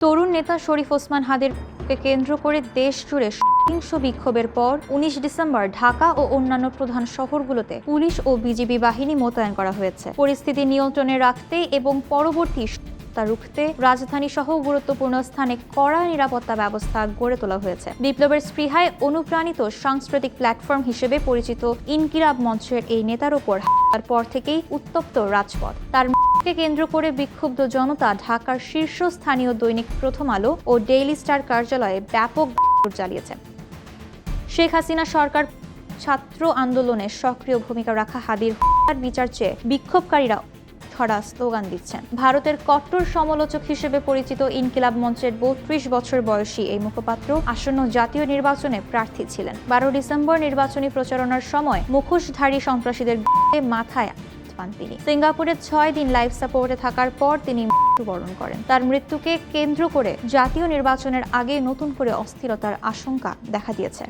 তরুণ নেতা শরীফ ওসমান হাদিকে কেন্দ্র করে দেশ জুড়ে সহিংস বিক্ষোভের পর ১৯ ডিসেম্বর ঢাকা ও অন্যান্য প্রধান শহরগুলোতে পুলিশ ও বিজিবি বাহিনী মোতায়েন করা হয়েছে। পরিস্থিতি নিয়ন্ত্রণে রাখতে এবং পরবর্তী রুখতে রাজধানী সহ গুরুত্বপূর্ণ স্থানে কড়া নিরাপত্তা ব্যবস্থা গড়ে তোলা হয়েছে। বিপ্লবের স্পৃহায় অনুপ্রাণিত সাংস্কৃতিক প্ল্যাটফর্ম হিসেবে পরিচিত ইনকিলাব মঞ্চের এই নেতার উপর হামলার পর থেকেই উত্তপ্ত রাজপথ। তার কে কেন্দ্র করে বিক্ষুব্ধ জনতা ঢাকার শীর্ষস্থানীয় দৈনিক প্রথম আলো ও ডেইলি স্টার কার্যালয়ে ব্যাপক চালিয়েছে। শেখ হাসিনা সরকার ছাত্র আন্দোলনে সক্রিয় ভূমিকা রাখা হাদির বিচার চেয়ে বিক্ষোভকারীরা স্লোগান দিচ্ছেন। ভারতের কট্টর সমালোচক হিসেবে পরিচিত ইনকিলাব মঞ্চের ৩২ বছর বয়সী এই মুখপাত্র আসন্ন জাতীয় নির্বাচনে প্রার্থী ছিলেন। ১২ ডিসেম্বর নির্বাচনী প্রচারণার সময় মুখোশধারী সন্ত্রাসীদের মাথায় পান তিনি। সিঙ্গাপুরে ৬ দিন লাইফ সাপোর্টে থাকার পর তিনি মৃত্যুবরণ করেন। তার মৃত্যুকে কেন্দ্র করে জাতীয় নির্বাচনের আগে নতুন করে অস্থিরতার আশঙ্কা দেখা দিয়েছে।